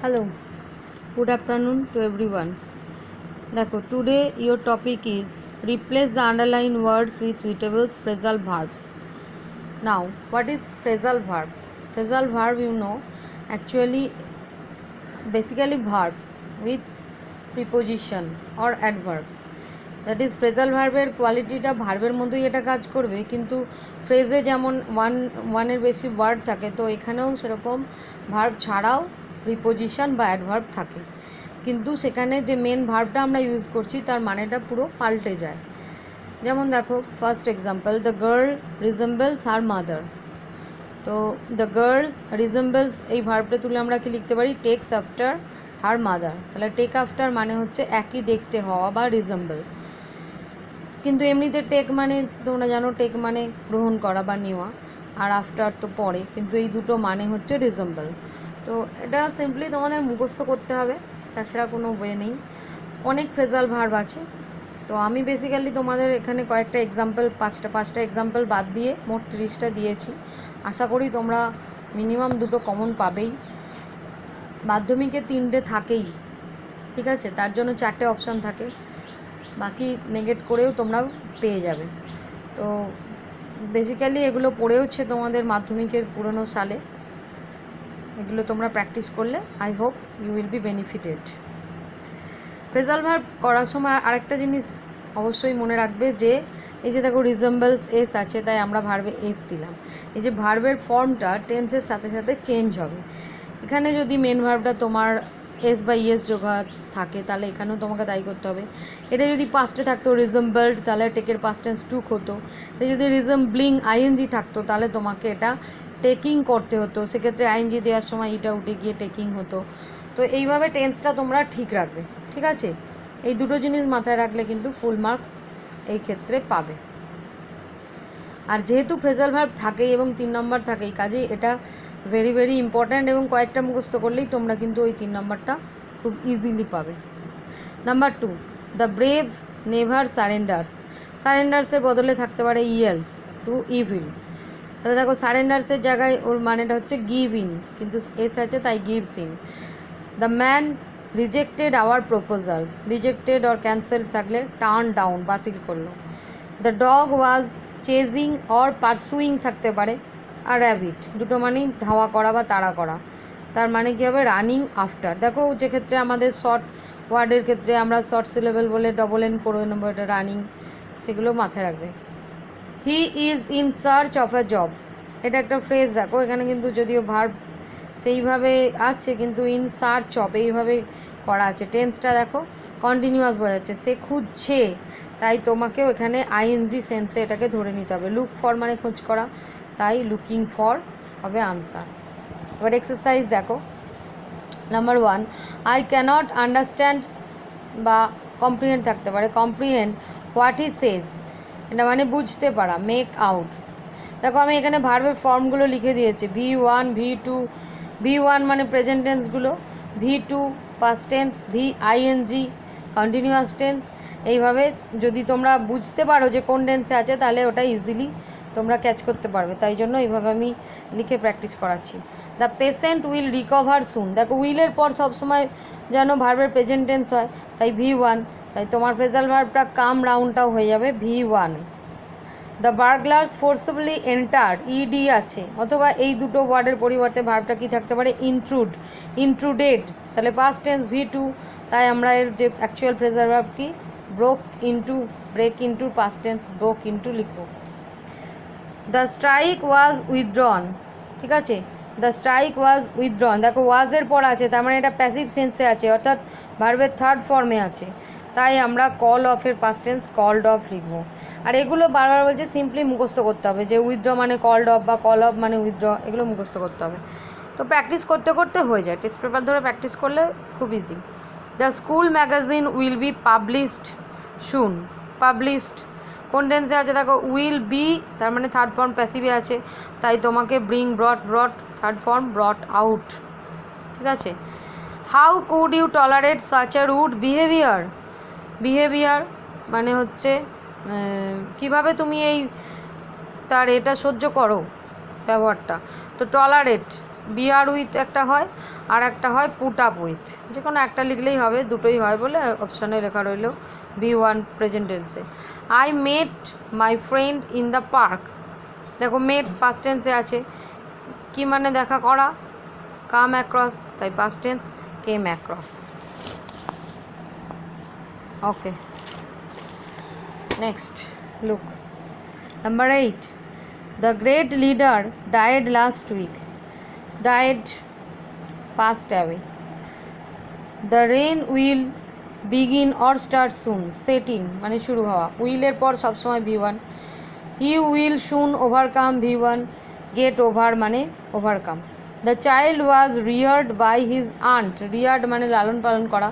Hello, good afternoon to everyone. Today your topic is replace the underlined words with suitable phrasal verbs. Now, what is phrasal verb? Phrasal verb, actually basically verbs with preposition or adverbs. That is phrasal ভার্বের কোয়ালিটিটা ভার্বের মধ্যেই এটা কাজ করবে, কিন্তু ফ্রেজে যেমন ওয়ানের বেশি ওয়ার্ড থাকে, তো এখানেও সেরকম ভার্ব ছাড়াও প্রিপোজিশন বা অ্যাডভার্ব থাকে, কিন্তু সেখানে যে মেন ভার্বটা আমরা ইউজ করছি তার মানেটা পুরো পাল্টে যায়। যেমন দেখো, first example, the girl resembles her mother. তো দ্য গার্ল রিজেম্বলস এই ভার্বটা তুলে আমরা কি লিখতে পারি? Tax after her mother. তাহলে টেক আফটার মানে হচ্ছে একই দেখতে হওয়া বা রিজেম্বল, কিন্তু এমনিতে টেক মানে তোমরা জানো টেক মানে গ্রহণ করা বা নেওয়া, আর আফটার তো পরে, কিন্তু এই দুটো মানে হচ্ছে রিজেম্বল। তো এটা সিম্পলি তোমাদের মুখস্থ করতে হবে, তাছাড়া কোনো ওয়ে নেই। অনেক ফ্রেজাল ভার্ব আছে, তো আমি বেসিক্যালি তোমাদের এখানে কয়েকটা এক্সাম্পল, পাঁচটা এক্সাম্পল বাদ দিয়ে মোট 30টা দিয়েছি। আশা করি তোমরা মিনিমাম দুটো কমন পাবেই। মাধ্যমিকে 3টে থাকেই, ঠিক আছে, তার জন্য 4টে অপশান থাকে, বাকি নেগেট করেও তোমরা পেয়ে যাবে। তো বেসিক্যালি এগুলো পড়েওছে তোমাদের মাধ্যমিকের পুরনো সালে, এগুলো তোমরা প্র্যাকটিস করলে I hope you will be benefited. Phrasal verb করার সময় আরেকটা জিনিস অবশ্যই মনে রাখবে, যে এই যে দেখো রিজেম্বলস এস আছে, তাই আমরা ভার্বে এস দিলাম। এই যে ভার্বের ফর্মটা টেন্সের সাথে সাথে চেঞ্জ হবে। এখানে যদি মেন ভার্বটা তোমার এস বা ইএস যোগা থাকে, তাহলে এখানেও তোমাকে তাই করতে হবে। এটা যদি পাস্টে থাকতো রিজেম্বলড, তাহলে টেকের পাস্ট টেন্স টুক হতো। এটা যদি রিজেম্বলিং আইএনজি থাকতো, তাহলে তোমাকে এটা টেকিং করতে হতো, সেক্ষেত্রে আইএনজি দেওয়ার সময় এটা উঠে গিয়ে টেকিং হতো। তো এইভাবে টেন্সটা তোমরা ঠিক রাখবে, ঠিক আছে? এই দুটো জিনিস মাথায় রাখলে কিন্তু ফুল মার্কস এই ক্ষেত্রে পাবে। আর যেহেতু ফ্রেজাল ভার্ব থাকেই এবং 3 নম্বর থাকেই, কাজেই এটা ভেরি ভেরি ইম্পর্ট্যান্ট, এবং কয়েকটা মুখস্থ করলেই তোমরা কিন্তু ওই 3 নম্বরটা খুব ইজিলি পাবে। Number 2, the brave never surrenders. সারেন্ডার্সের বদলে থাকতে পারে ইয়েলস টু ইভিল। তাহলে দেখো, সারেন্ডার্সের জায়গায় ওর মানেটা হচ্ছে গিভ ইন, কিন্তু এস আছে তাই gives in. The man rejected our proposals. Rejected or cancel থাকলে টার্ন ডাউন, বাতিল করলো। The dog was chasing or pursuing থাকতে পারে আর র্যাবিট, দুটো মানেই ধাওয়া করা বা তাড়া করা, তার মানে কী হবে? Running after. দেখো, যে ক্ষেত্রে আমাদের শর্ট ওয়ার্ডের ক্ষেত্রে আমরা শর্ট সিলেবল বলে ডবল এন করে নেবো, এটা রানিং, সেগুলো মাথায় রাখবে। He is in search of a job, এটা একটা ফ্রেজ। দেখো এখানে কিন্তু যদিও ভার্ব সেইভাবে আছে, কিন্তু ইন সার্চ অফ এইভাবে করা আছে। টেন্সটা দেখো কন্টিনিউয়াস বোঝাচ্ছে, সে খুঁজছে, তাই তোমাকেও এখানে আইএনজি সেন্সে এটাকে ধরে নিতে হবে। লুক ফর মানে খোঁজ করা, তাই লুকিং ফর হবে আনসার। এবার এক্সারসাইজ দেখো, নাম্বার 1, আই ক্যানট আন্ডারস্ট্যান্ড বা কম্প্রিহেন্ড থাকতে পারে। কম্প্রিহেন্ড হোয়াট হি সেজ, এটা মানে বুঝতে পারা, মেক আউট। দেখো আমি এখানে ভার্বের ফর্মগুলো লিখে দিয়েছি, V1 V2। V1 মানে প্রেজেন্ট টেন্সগুলো, V2 past tense, VING continuous tense. এইভাবে যদি তোমরা বুঝতে পারো যে কোন টেন্সে আছে, তাহলে ওটা ইজিলি তোমরা ক্যাচ করতে পারবে, তাই জন্য এইভাবে আমি লিখে প্র্যাকটিস করাচ্ছি। দ্য পেশেন্ট উইল রিকভার সুন। দেখো উইলের পর সবসময় যেন ভার্বের প্রেজেন্ট টেন্স হয়, তাই V1, তাই তোমার ফ্রেজাল ভার্বটা কাম রাউন্ডটাও হয়ে যাবে V1। The burglars forcibly entered, ED আছে, অথবা এই দুটো ওয়ার্ডের পরিবর্তে ভার্বটা কি থাকতে পারে? ইন্ট্রুড, ইন্ট্রুডেড, তাহলে পাস্ট টেন্স V2, তাই আমরা এর যে অ্যাকচুয়াল ফ্রেজাল ভার্ব কি? Broke into, break into, past tense broke into লিখব। দ্য স্ট্রাইক ওয়াজ উইথড্রন, ঠিক আছে, দ্য স্ট্রাইক ওয়াজ উইথড্রন। দেখো ওয়াজের পর আছে, তার মানে এটা প্যাসিভ সেন্সে আছে, অর্থাৎ ভার্বের থার্ড ফর্মে আছে, তাই আমরা কল অফের পাস্ট টেন্স কলড অফ লিখব। আর এগুলো বারবার বলছে সিম্পলি মুখস্থ করতে হবে, যে উইথড্র মানে কলড অফ বা কল অফ মানে উইথড্র, এগুলো মুখস্থ করতে হবে। তো প্র্যাকটিস করতে করতে হয়ে যায়, টেস্ট পেপার ধরে প্র্যাকটিস করলে খুব easy. The school magazine will be published soon. Published কোন টেন্সে আছে? দেখো উইল বি, তার মানে থার্ড ফর্ম প্যাসিভে আছে, তাই তোমাকে bring, brought, brought third form brought out, ঠিক আছে। How could you tolerate such a rude behaviour. Behaviour মানে হচ্ছে কিভাবে তুমি এই তার এটা সহ্য করো, ব্যবহারটা। তো টলারেট বিয়ার উইথ একটা হয়, আর একটা হয় পুট আপ উইথ, যে কোনো একটা লিখলেই হবে, দুটোই হয় বলে অপশানে লেখা রইল V1 প্রেজেন্ট টেন্সে। I met my friend in the park, দেখো মেট পাস্ট টেন্সে আছে, কি মানে দেখা করা, কাম অ্যাক্রস, তাই past tense came across. Okay, next look number 8, the great leader died last week, died passed away. The rain will begin or start soon, set in মানে শুরু হওয়া, will এর পর সবসময় V1, he will soon overcome V1, get over মানে overcome. The child was reared by his aunt, reared মানে লালন পালন করা,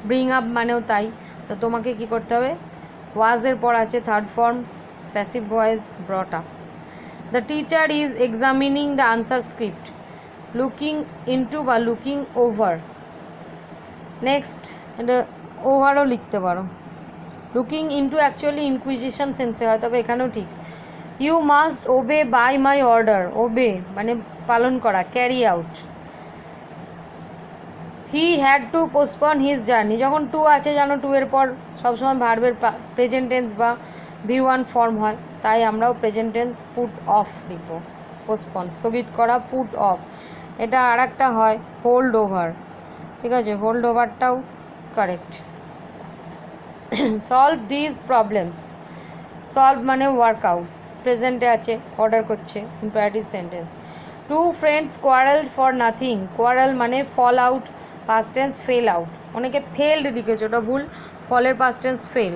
bring up মানেও তাই, তো তোমাকে কি করতে হবে, was এর পর আছে third form passive voice brought up. The teacher is examining the answer script, looking into বা looking over. নেক্সট এটা ওভারও লিখতে পারো, লুকিং ইন্টু অ্যাকচুয়ালি ইনকুইজিশন সেন্সে হয়, তবে এখানেও ঠিক। You must obey by my order, obey মানে পালন করা, carry out. He had to postpone his journey, যখন টু আছে জানো টু এর পর সবসময় ভার্বের প্রেজেন্ট টেন্স বা V1 ফর্ম হয়, তাই আমরাও প্রেজেন্ট টেন্স পুট অফ লিখব, পোস্টপন স্থগিত করা, পুট অফ। এটা আর একটা হয় হোল্ড ওভার, ঠিক আছে, হোল্ড ওভারটাও correct. Solve these problems, solve মানে ওয়ার্কআউট, প্রেজেন্টে আছে অর্ডার করছে, imperative sentence. Two friends quarrelled for nothing, quarrel মানে fall out, past tense fell out, অনেকে ফেলড লিখেছে, ওটা ভুল, ফলের past tense fell.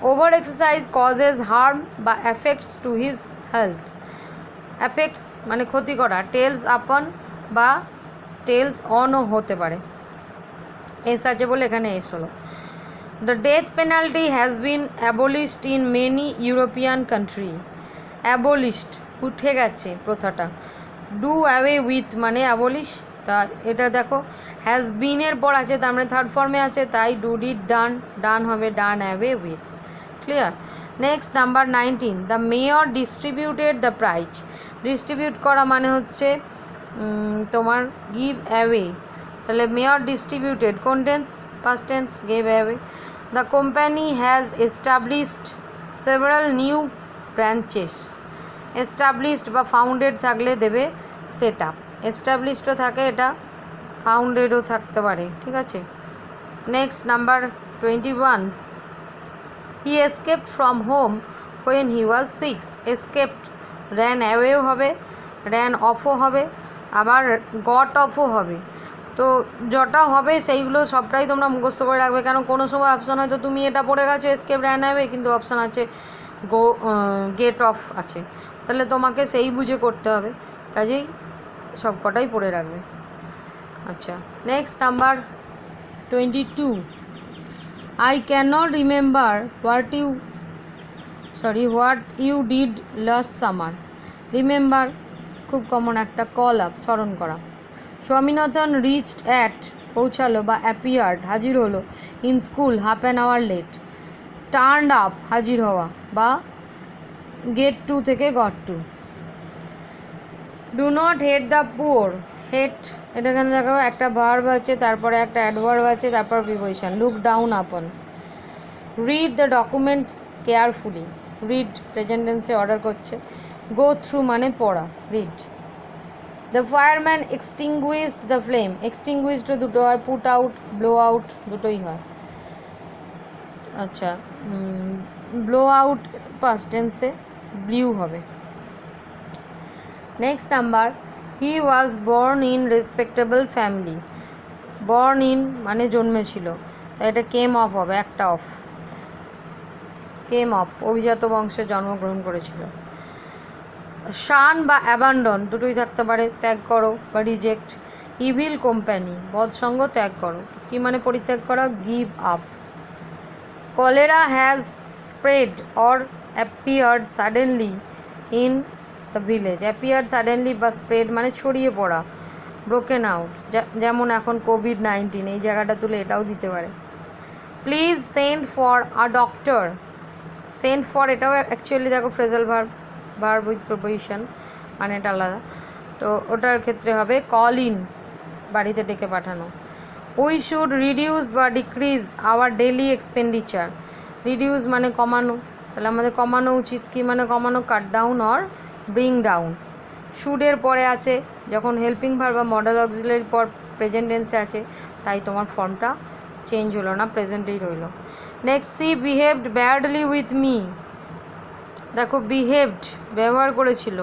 Over exercise causes harm বা affects to his health, affects মানে ক্ষতি করা, টেলস আপন বা টেলস অনও হতে পারে, এস আছে বলে এখানে এস হলো। The death penalty has been abolished in many European country, abolished উঠে গেছে প্রথাটা, ডু অ্যাওয়ে উইথ মানে অ্যাবলিশ, তা এটা দেখো হ্যাজ বিনের পর আছে, তার মানে থার্ড ফর্মে আছে, তাই ডু ডিড ডান, ডান হবে done away with, clear. Next number 19, the mayor distributed the prize, distribute করা মানে হচ্ছে তোমার গিভ অ্যাওয়ে, তাহলে মেয়র ডিস্ট্রিবিউটেড কোন tense, past tense gave away. The company has established several new branches, established বা founded থাকলে দেবে সেট আপ, এস্টাবলিশডও থাকে, এটা ফাউন্ডেডও থাকতে পারে, ঠিক আছে। Next number 21, he escaped from home when he was 6, escaped ran অ্যাওয়েও হবে, র্যান অফও হবে, আবার গট অফও হবে, তো যটা হবে সেইগুলো সবটাই তোমরা মুখস্থ করে রাখবে, কেন কোনো সময় অপশান হয়তো তুমি এটা পড়ে গেছো এসকেপ র্যান অ্যাওয়ে, কিন্তু অপশান আছে গেট অফ আছে, তাহলে তোমাকে সেই বুঝে করতে হবে, কাজেই সব কটাই পড়ে রাখবে। আচ্ছা, next number 22, I cannot remember what you did last summer, remember খুব কমন একটা, কল আপ স্মরণ করা। স্বামীনাথন রিচড অ্যাট পৌঁছালো বা অ্যাপিয়ার্ড হাজির হলো, in school half an hour late, turned up হাজির হওয়া বা গেট টু থেকে got to. Do not hate the poor, hate এটা এখানে দেখো একটা ভার্ব আছে, তারপরে একটা অ্যাডভার্ব আছে, তারপর preposition, look down upon. Read the document carefully, read present টেন্সে অর্ডার করছে, গো থ্রু মানে পড়া, read. The fireman extinguished the flame, extinguished দুটো হয়, পুট আউট ব্লো আউট দুটোই হয়। আচ্ছা, ব্লো আউট পাস্ট টেন্সে ব্লিউ হবে। Next number, he was born in respectable family, born in মানে জন্মেছিল, তাই এটা কেম অফ হবে, একটা অফ, কেম অফ অভিজাত বংশে জন্মগ্রহণ করেছিল। শান বা অ্যাবান্ডন দুটোই থাকতে পারে, ত্যাগ করো বা রিজেক্ট। ইভিল কোম্পানি বদসঙ্গ ত্যাগ করো, কি মানে পরিত্যাগ করা, give up. Cholera has spread or appeared suddenly in the village, appeared suddenly বা স্প্রেড মানে ছড়িয়ে পড়া, ব্রোকেন আউট, যেমন এখন COVID-19, এই জায়গাটা তুলে এটাও দিতে পারে। Please send for a doctor, send for এটাও অ্যাকচুয়ালি দেখো phrasal verb, verb with preposition মানে এটা আলাদা, তো তো ওটার ক্ষেত্রে হবে কল ইন, বাড়িতে ডেকে পাঠানো। উই শুড রিডিউস বা decrease our daily expenditure. Reduce মানে কমানো, তাহলে আমাদের কমানো উচিত। কি মানে কমানো? Cut down or bring down. শুডের পরে আছে, যখন হেল্পিং ভার্ব বা মডেল অক্সিলারির পর প্রেজেন্ট টেন্সে আছে, তাই তোমার ফর্মটা চেঞ্জ হলো না, প্রেজেন্টেই রইল। Next, she behaved badly with me. দেখো বিহেভড ব্যবহার করেছিল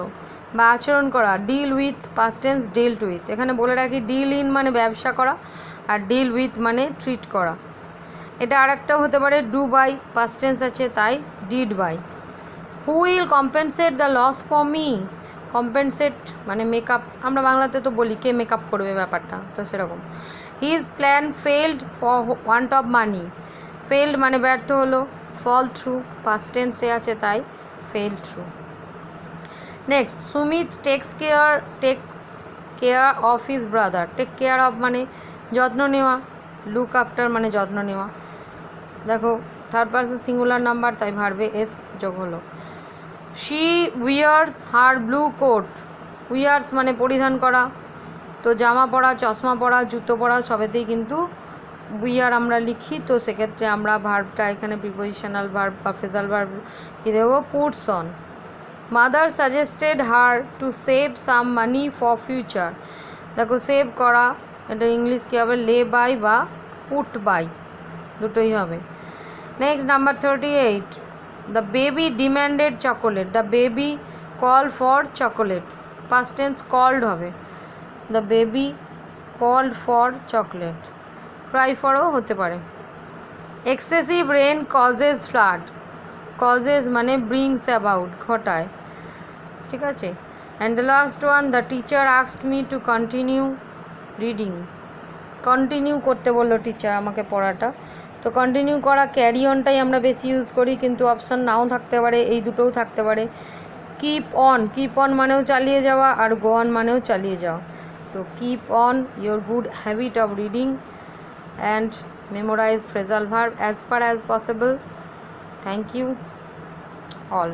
বা আচরণ করা, deal with past tense dealt with. এখানে বলে রাখি ডিল ইন মানে ব্যবসা করা, আর ডিল উইথ মানে ট্রিট করা। এটা আরেকটাও হতে পারে ডু বাই, পাস্ট টেন্স আছে তাই did by. Who will compensate the loss for me. Compensate মানে মেকআপ, আমরা বাংলাতে তো বলি কে মেকআপ করবে ব্যাপারটা, তো সেরকম। His plan failed for want of money. Failed মানে ব্যর্থ হলো, ফল থ্রু পাস্ট টেন্সে আছে তাই fell through. Next, Sumit take care of his brother. Take care of মানে যত্ন নেওয়া, লুক আফটার মানে যত্ন নেওয়া। দেখো থার্ড পারসন সিঙ্গুলার নাম্বার তাই ভার্বে এস যোগ হলো। She wears her blue coat. Wears মানে পরিধান করা, তো জামা পরা, চশমা পরা, জুতো পরা সবেতেই কিন্তু উইয়ার আমরা লিখি, তো সেক্ষেত্রে আমরা ভার্বটা এখানে প্রিপোজিশনাল ভার্ব বা ফ্রেজাল ভার্ব কী দেবো? Puts on. Mother suggested her to save some money for future. দেখো সেভ করা, এটা ইংলিশ কী হবে? লে বাই বা পুট বাই, দুটোই হবে। Next number 38, the baby demanded chocolate. The baby call for chocolate, past tense called হবে। The baby called for chocolate, cry ফরও হতে পারে। Excessive rain causes flood. Causes মানে ব্রিংস অ্যাবাউট, ঘটায়, ঠিক আছে। And the last one, the teacher asked me to continue reading. Continue করতে বললো টিচার আমাকে পড়াটা, তো কন্টিনিউ করা, ক্যারি অনটাই আমরা বেশি ইউজ করি, কিন্তু অপশান নাও থাকতে পারে, এই দুটোও থাকতে পারে। কিপ অন মানেও চালিয়ে যাওয়া, আর গো অন মানেও চালিয়ে যাওয়া। So keep on your good habit of reading and memorize phrasal verb as far as possible. Thank you all.